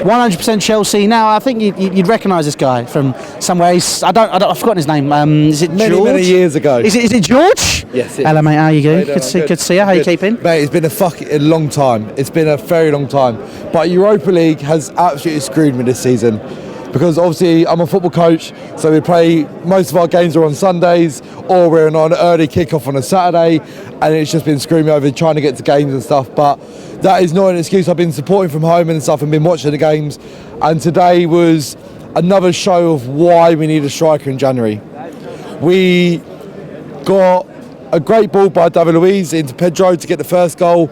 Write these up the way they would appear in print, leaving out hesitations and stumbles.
100% Chelsea. Now, I think you'd recognise this guy from somewhere. I've forgotten his name. Is it George? Many years ago. Is it George? Yes. Hello, mate. How are you going? Good to see you. How are you keeping? Mate, it's been a long time. It's been a very long time. But Europa League has absolutely screwed me this season. Because obviously I'm a football coach, so we play, most of our games are on Sundays, or we're on an early kick-off on a Saturday, and it's just been screwing me over trying to get to games and stuff. But that is not an excuse. I've been supporting from home and stuff and been watching the games, and today was another show of why we need a striker in January. We got a great ball by David Luiz into Pedro to get the first goal,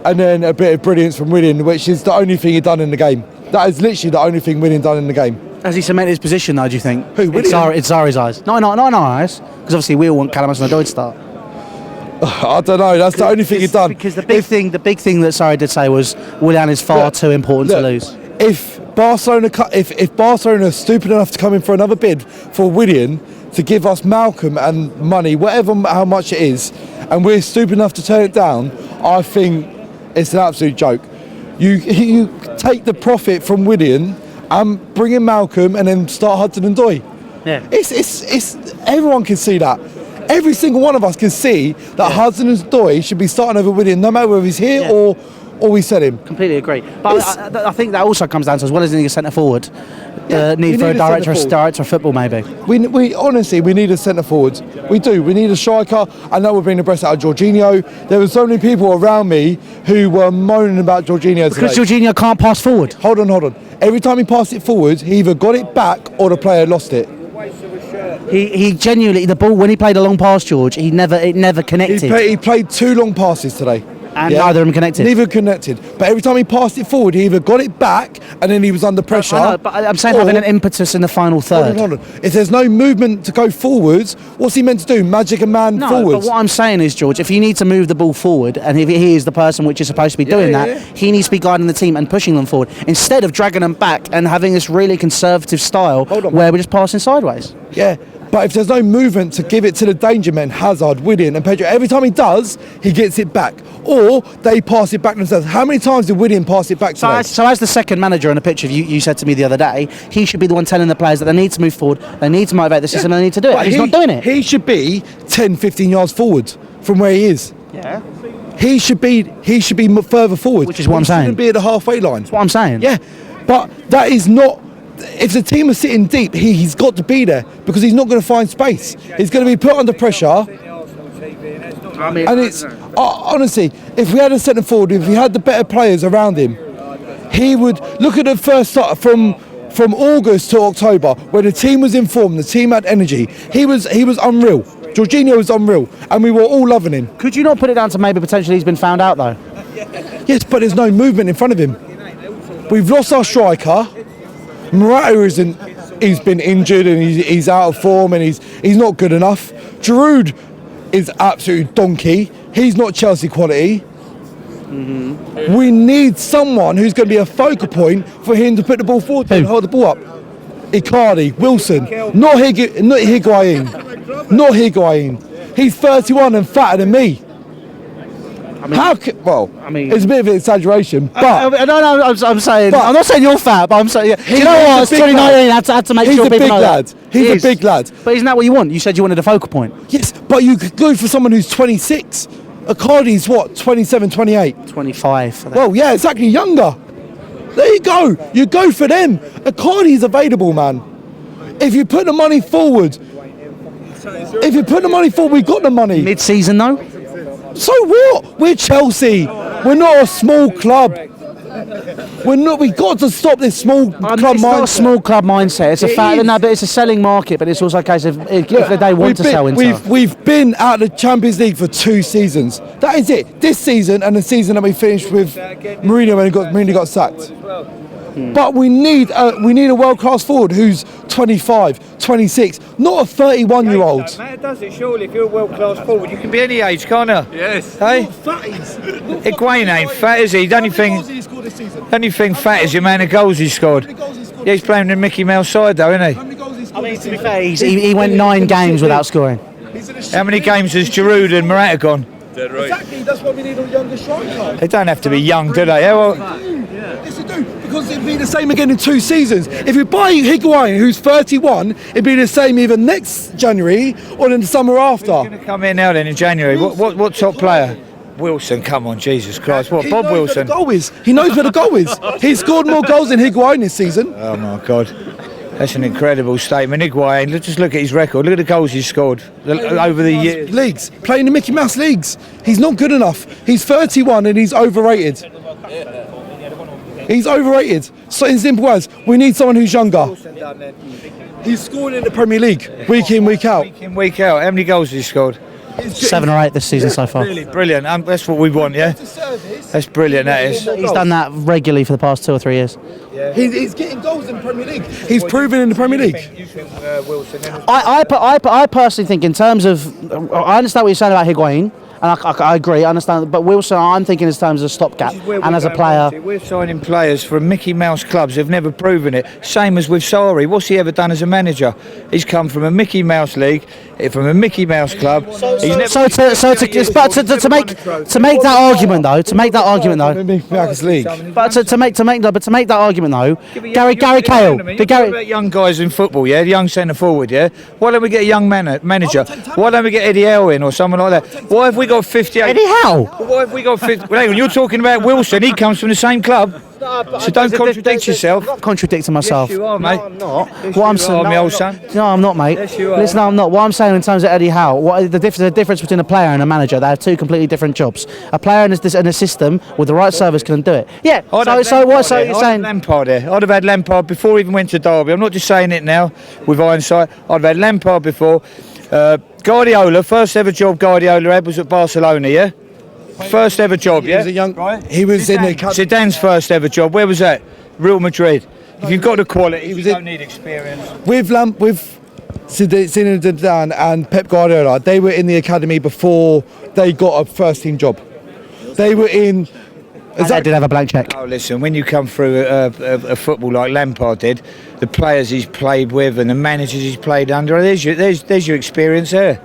and then a bit of brilliance from Willian, which is the only thing he'd done in the game. That is literally the only thing Willian done in the game. Has he cemented his position though, do you think? Who, Willian? It's Zari's eyes. No, not in our eyes. Because obviously we all want Callum Hudson-Odoi to start. I don't know, that's the only thing he'd done. Because the big thing that Sarri did say was Willian is far too important to lose. If Barcelona are stupid enough to come in for another bid for Willian to give us Malcolm and money, how much it is, and we're stupid enough to turn it down, I think it's an absolute joke. You take the profit from Willian and bring in Malcolm and then start Hudson-Odoi. Yeah. It's everyone can see that. Every single one of us can see that Hudson-Odoi should be starting over Willian, no matter whether he's here or we sell him. Completely agree. But I think that also comes down to, as well as needing a centre forward, the need for a director of football maybe. We honestly need a centre forward. We do. We need a striker, and that would bring the best out of Jorginho. There were so many people around me who were moaning about Jorginho because today. Jorginho can't pass forward. Hold on. Every time he passed it forward, he either got it back or the player lost it. He genuinely, the ball, when he played a long pass, George, it never connected. He played 2 long passes today. And neither of them connected. Neither connected. But every time he passed it forward, he either got it back and then he was under pressure. I know, but I'm saying having an impetus in the final third. Hold on. If there's no movement to go forwards, what's he meant to do? Magic a man forwards? No, but what I'm saying is, George, if you need to move the ball forward, and if he is the person which is supposed to be doing that, he needs to be guiding the team and pushing them forward, instead of dragging them back and having this really conservative style where we're just passing sideways. Yeah. But if there's no movement to give it to the danger men, Hazard, Willian and Pedro, every time he does, he gets it back. Or they pass it back themselves. How many times did Willian pass it back today? So as the second manager on the pitch, you said to me the other day, he should be the one telling the players that they need to move forward, they need to motivate the system, they need to do it. He's not doing it. He should be 10, 15 yards forward from where he is. Yeah. He should be further forward. Which is what I'm saying. He shouldn't be at the halfway line. That's what I'm saying. Yeah. But that is not... If the team is sitting deep, he's got to be there because he's not going to find space. He's going to be put under pressure. And it's honestly, if we had a centre forward, if we had the better players around him, he would look at the first start from August to October, where the team was in form, the team had energy. He was unreal. Jorginho was unreal, and we were all loving him. Could you not put it down to maybe potentially he's been found out though? Yes, but there's no movement in front of him. We've lost our striker. Morata he's been injured and he's out of form and he's not good enough. Giroud is absolute donkey. He's not Chelsea quality. Mm-hmm. We need someone who's going to be a focal point for him to put the ball forward and hold the ball up. Icardi, Wilson, not Higuain. Not Higuain. He's 31 and fatter than me. It's a bit of an exaggeration, but... I'm saying... I'm not saying you're fat, but I'm saying... Yeah. Do you know what? It's 2019, I had to make sure people know that. He's a big lad. But isn't that what you want? You said you wanted a focal point. Yes, but you could go for someone who's 26. Icardi's what, 27, 28? 25. Well, yeah, exactly, younger. There you go. You go for them. Icardi's available, man. If you put the money forward... we've got the money. Mid-season, though? So what? We're Chelsea. We're not a small club. We've got to stop this small club mindset. It's not a small club mindset. It's a fact. No, but it's a selling market. But it's also a case of if they want to sell into. We've been out of the Champions League for 2 seasons. That is it. This season and the season that we finished with Mourinho when Mourinho got sacked. But we need a world-class forward who's 25, 26, not a 31-year-old. It matter, does it? Surely, if you're a world-class forward, you can be any age, can't you? Yes. Hey? Higuain ain't fat, is he? The only thing fat is the amount of goals he scored. Yeah, he's playing the Mickey Mouse side, though, isn't he? I mean, to be fair, he went 9 games without scoring. How many games has Giroud and Morata gone? Dead right. Exactly, that's why we need a younger striker. They don't have to be young, do they? Yeah, well, Yes, they do. Because it'd be the same again in 2 seasons. If you buy Higuain, who's 31, it'd be the same either next January or in the summer after. Who's going to come in now then in January? What top player? Wilson, come on, Jesus Christ. What, Bob Wilson? He knows where the goal is. He's scored more goals than Higuain this season. Oh, my God. That's an incredible statement. Higuain, just look at his record. Look at the goals he's scored over the years. Leagues, playing the Mickey Mouse leagues. He's not good enough. He's 31 and he's overrated. He's overrated. So in simple words, we need someone who's younger. He's scoring in the Premier League, week in, week out. Week in, week out. How many goals has he scored? 7 or 8 this season so far. Really brilliant. That's what we want, yeah? That's brilliant, that is. He's done that regularly for the past 2 or 3 years. Yeah. He's getting goals in the Premier League. He's proven in the Premier League. You think Wilson? I personally think in terms of... I understand what you're saying about Higuain, and I agree, I understand. But Wilson, I'm thinking in terms of stopgap and as a player. We're signing players from Mickey Mouse clubs who've never proven it. Same as with Sarri. What's he ever done as a manager? He's come from a Mickey Mouse league, from a Mickey Mouse club. To make that argument though, to make that argument though, Gary Cahill, What about young guys in football? Yeah, young centre forward. Yeah, why don't we get a young manager? Why don't we get Eddie Howe in or someone like that? Why have we got 58? Eddie Howe? Why have we got 50? Well, hang on, you're talking about Wilson. He comes from the same club. So don't contradict yourself. I'm not contradicting myself. Yes, you are, mate. No, I'm not. Yes, what I'm saying, my old son. No, I'm not, mate. Yes, you are. Listen, I'm not. What I'm saying in terms of Eddie Howe, what the difference between a player and a manager? They have 2 completely different jobs. A player in a system with the right service can do it. Yeah. So you're saying? Lampard there. I'd have had Lampard before he even went to Derby. I'm not just saying it now with hindsight. I'd have had Lampard before. Guardiola, first ever job Guardiola had was at Barcelona. Yeah. First ever job, He was a young, right? He was in the Zidane's first ever job. Where was that? Real Madrid. If you've got the quality, you don't need experience. With Zinedine Zidane and Pep Guardiola, they were in the academy before they got a first team job. They were in. They did have a blank check. Oh, listen, when you come through a football like Lampard did, the players he's played with and the managers he's played under, there's your experience there.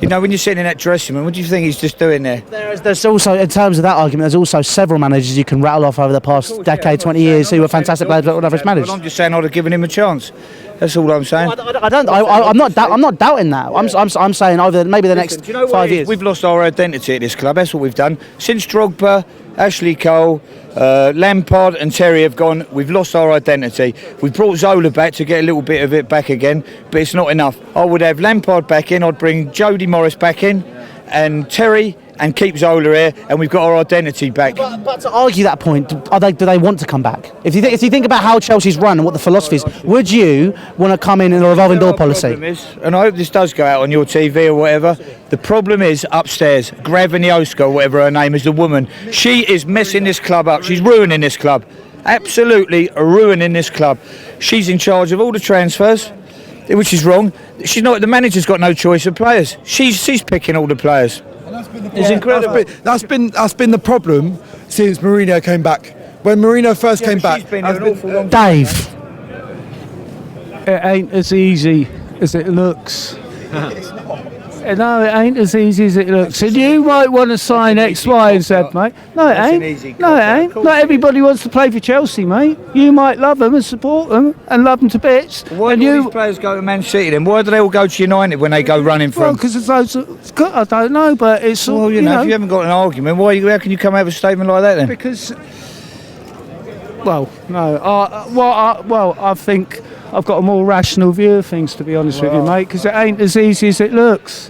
You know, when you're sitting in that dressing room, what do you think he's just doing there? There's also, in terms of that argument, there's also several managers you can rattle off over the past decade, 20 years who were fantastic players but would have managed. Well, I'm just saying I'd have given him a chance. That's all I'm saying. I'm not doubting that. I'm saying over maybe the next 5 years. We've lost our identity at this club. That's what we've done. Since Drogba, Ashley Cole, Lampard and Terry have gone, we've lost our identity. We've brought Zola back to get a little bit of it back again, but it's not enough. I would have Lampard back in, I'd bring Jody Morris back in, and Terry, and keep Zola here, and we've got our identity back. But to argue that point, do they want to come back? If you think about how Chelsea's run and what the philosophy is, would you want to come in a revolving door policy? And I hope this does go out on your TV or whatever, the problem is upstairs, Gravenioska, whatever her name is, the woman, she is messing this club up. She's ruining this club. Absolutely ruining this club. She's in charge of all the transfers, which is wrong. She's not. The manager's got no choice of players. She's picking all the players. It's incredible. That's been the problem since Mourinho came back. When Mourinho first came back, Dave, it ain't as easy as it looks. No, it ain't as easy as it looks. And you might want to sign X, Y, and Z, mate. No, it ain't. No, it ain't. Not everybody wants to play for Chelsea, mate. You might love them and support them and love them to bits. Why do these players go to Man City then? Why do they all go to United when they go running from? Well, because it's loads of, I don't know, but it's all. Well, you know, if you haven't got an argument, how can you come out with a statement like that then? Because. Well, no. I think I've got a more rational view of things, to be honest with you, mate, because it ain't as easy as it looks.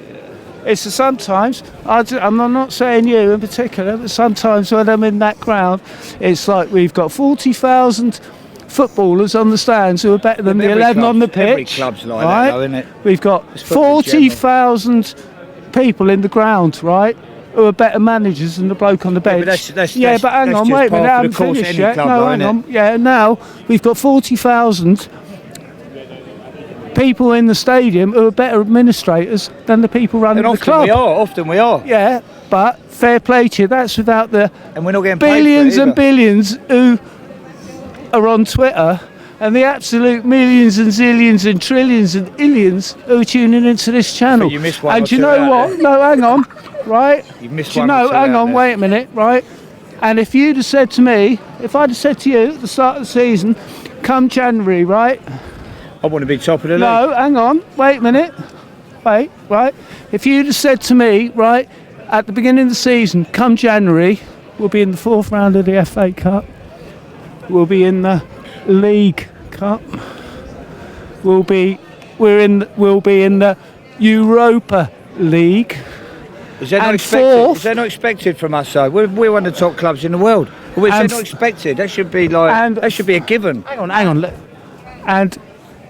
It's sometimes, I'm not saying you in particular, but sometimes when I'm in that ground, it's like we've got 40,000 footballers on the stands who are better than the 11 on the pitch. Every club's like that, though, isn't it? We've got 40,000 people in the ground, right, who are better managers than the bloke on the bench. But hang on, wait a minute, I haven't finished yet. No, hang on. Yeah, now we've got 40,000 people in the stadium who are better administrators than the people running the club. Often we are. Yeah, but fair play to you, that's without the and we're not getting billions and billions who are on Twitter and the absolute millions and zillions and trillions and illions who are tuning into this channel. But you missed one and do you know what? No, hang on, right? You missed one. Hang on, wait a minute, right? And if you'd have said to me, if I'd have said to you at the start of the season, come January, right? I want to be top of the league. No, hang on, wait a minute. Wait, right? If you'd have said to me, right, at the beginning of the season, come January, we'll be in the 4th round of the FA Cup. We'll be in the League Cup. We'll be in the Europa League. Is that not expected? Is that not expected from us though? We're one of the top clubs in the world. Is that not expected? That should be that should be a given. Hang on. And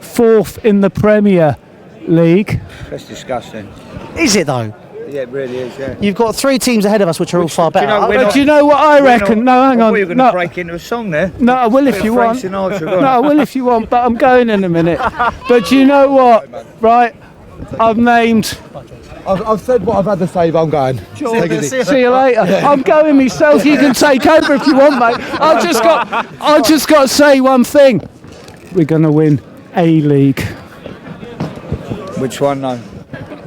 4th in the Premier League. That's disgusting. Is it though? Yeah, it really is, yeah. You've got 3 teams ahead of us which are all far better. Do you know what I reckon? No, hang on. You're going to break into a song there. No, I will if you want. No, I will if you want, but I'm going in a minute. But do you know what? Right, I've named... I've said what I've had to say, but I'm going. Take it easy. See you later. I'm going myself. You can take over if you want, mate. I just got to say one thing. We're going to win A League. Which one, though?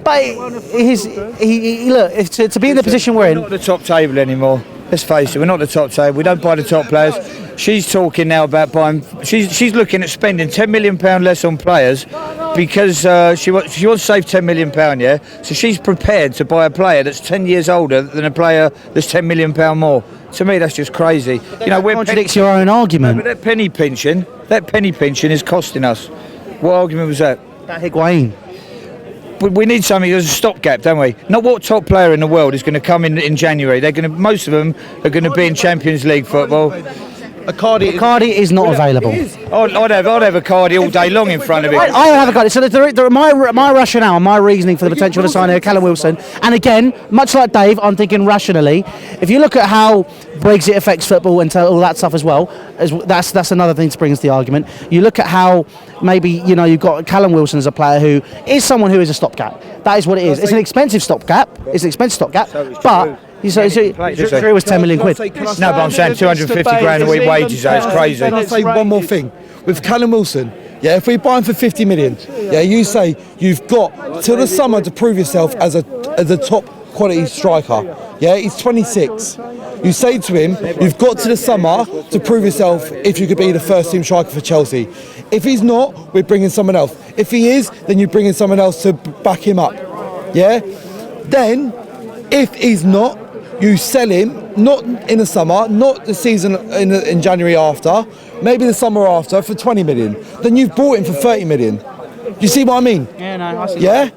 But look, to be in the position we're in... We're not at the top table anymore. Let's face it, we're not at the top table. We don't buy the top players. She's talking now about buying... She's looking at spending £10 million less on players because she wants to save £10 million, yeah? So she's prepared to buy a player that's 10 years older than a player that's £10 million more. To me, that's just crazy. That contradicts your own argument. No, but that penny pinching is costing us. What argument was that? About Higuain. We need something as a stopgap, don't we? Not what top player in the world is going to come in January. Most of them are going to be in Champions League football. Icardi is not available. I'd have Icardi all day long in front of him. I have Icardi. So my rationale, my reasoning for the potential of signing Callum Wilson, and again, much like Dave, I'm thinking rationally. If you look at how Brexit affects football and all that stuff as well, that's another thing to bring into the argument. You look at how maybe you've got Callum Wilson as a player who is someone who is a stopgap. That is what it is. It's an expensive stopgap. But. Drew was 10 million quid. No, but I'm saying 250 grand a week wages. That's crazy. Can I say one more thing? With Callum Wilson, yeah, if we buy him for 50 million, yeah, you say you've got till the summer to prove yourself as a top quality striker. Yeah, he's 26. You say to him, you've got to the summer to prove yourself if you could be the first team striker for Chelsea. If he's not, we're bringing someone else. If he is, then you're bringing someone else to back him up. Yeah? Then, if he's not, you sell him, not in the summer, not the season in January after, maybe the summer after for 20 million. Then you've bought him for 30 million. You see what I mean? Yeah, no, I see. Yeah?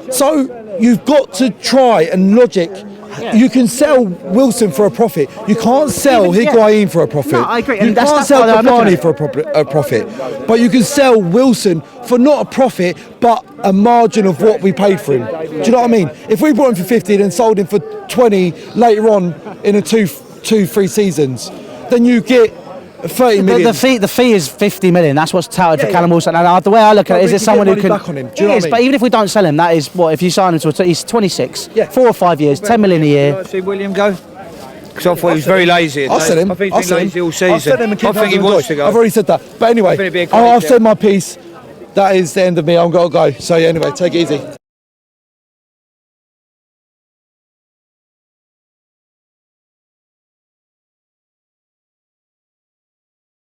So you've got to try and logic. Yeah. You can sell Wilson for a profit. You can't sell Higuain for a profit. No, I agree. You can't sell Cavani for a profit. But you can sell Wilson for not a profit, but a margin of what we paid for him. Do you know what I mean? If we bought him for 50 and sold him for 20 later on in a 2-3 seasons, then you get 30 million. The fee is 50 million. That's what's touted for Callum Wilson. And the way I look at it is, it's someone who can. Back on him. Do you know what I mean? But even if we don't sell him, that is what if you sign him to he's 26, 4 or 5 years, 10 million a year. Did I see William go? Because I thought he was very lazy. I'll sell him. I think he's been lazy all season. I think he wants to go. I've already said that. But anyway, I've said my piece. That is the end of me. I'm going to go. So yeah, anyway, take it easy.